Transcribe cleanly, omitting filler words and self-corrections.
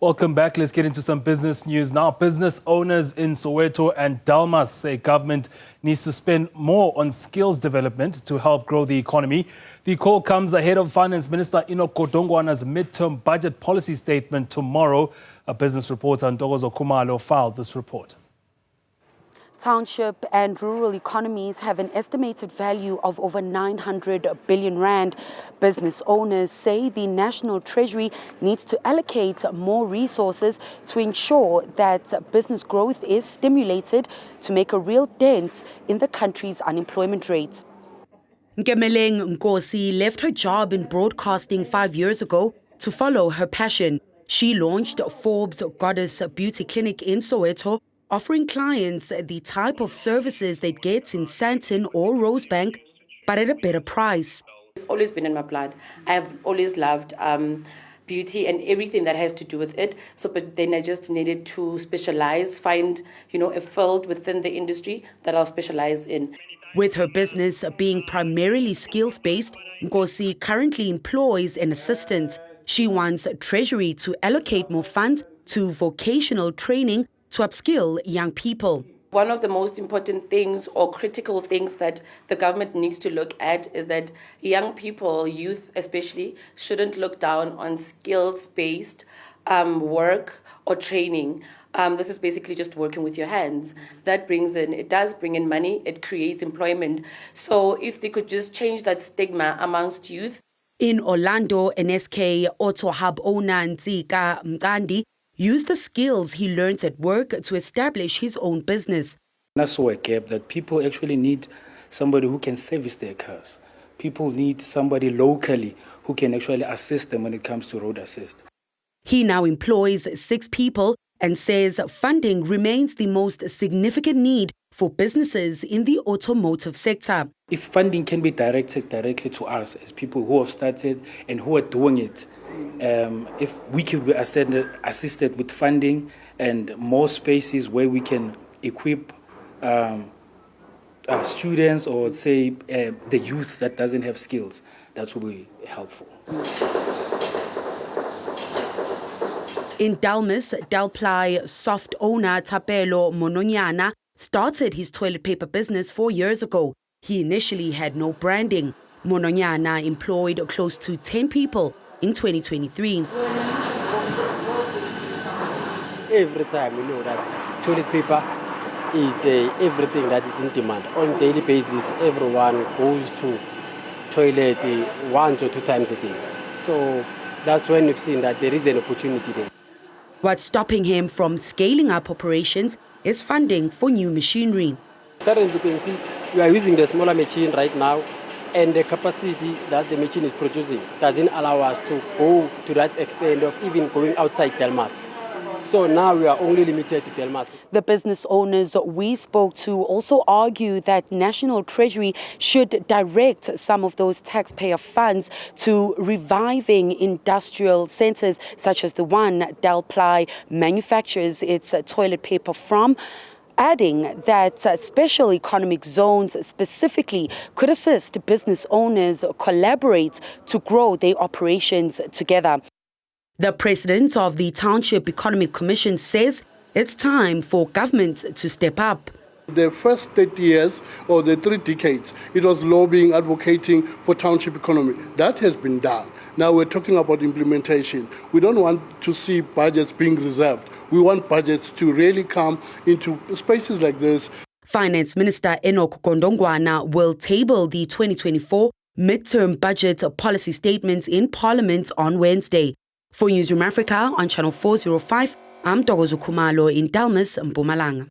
Welcome back. Let's get into some business news now. Business owners in Soweto and Delmas say government needs to spend more on skills development to help grow the economy. The call comes ahead of Finance Minister Enoch Godongwana's midterm budget policy statement tomorrow. A business reporter, Ntokozo Khumalo, filed this report. Township and rural economies have an estimated value of over 900 billion rand. Business owners say the National Treasury needs to allocate more resources to ensure that business growth is stimulated to make a real dent in the country's unemployment rate. Nkemeleng Nkosi left her job in broadcasting 5 years ago to follow her passion. She launched Forbes Goddess Beauty Clinic in Soweto, offering clients the type of services they'd get in Sandton or Rosebank, but at a better price. It's always been in my blood. I've always loved beauty and everything that has to do with it. But then I just needed to specialize, find, a field within the industry that I'll specialize in. With her business being primarily skills-based, Nkosi currently employs an assistant. She wants Treasury to allocate more funds to vocational training to upskill young people. One of the most important things or critical things that the government needs to look at is that young people, youth especially, shouldn't look down on skills-based work or training. This is basically just working with your hands. It does bring in money, it creates employment. So if they could just change that stigma amongst youth. In Orlando, NSK Auto Hub owner Ntsika Mkandi used the skills he learned at work to establish his own business. I saw a gap that people actually need somebody who can service their cars. People need somebody locally who can actually assist them when it comes to road assist. He now employs 6 people and says funding remains the most significant need for businesses in the automotive sector. If funding can be directed directly to us as people who have started and who are doing it, if we can be assisted with funding and more spaces where we can equip students or say the youth that doesn't have skills, that will be helpful. In Delmas, Delply soft owner Thapelo Mononyana started his toilet paper business 4 years ago. He initially had no branding. Mononyana employed close to 10 people in 2023. Every time we know that toilet paper is everything that is in demand. On a daily basis, everyone goes to toilet 1 to 2 times a day. So that's when we've seen that there is an opportunity there. What's stopping him from scaling up operations is funding for new machinery. Currently, you can see we are using the smaller machine right now, and the capacity that the machine is producing doesn't allow us to go to that extent of even going outside Delmas. So now we are only limited to Delmas. The business owners we spoke to also argue that National Treasury should direct some of those taxpayer funds to reviving industrial centers, such as the one Delply manufactures its toilet paper from, adding that special economic zones specifically could assist business owners collaborate to grow their operations together. The president of the Township Economic Commission says it's time for government to step up. The first 30 years or the 3 decades, it was lobbying, advocating for township economy. That has been done. Now we're talking about implementation. We don't want to see budgets being reserved. We want budgets to really come into spaces like this. Finance Minister Enoch Godongwana will table the 2024 midterm budget policy statements in Parliament on Wednesday. For Newzroom Afrika on Channel 405, I'm Ntokozo Khumalo in Delmas, Mpumalanga.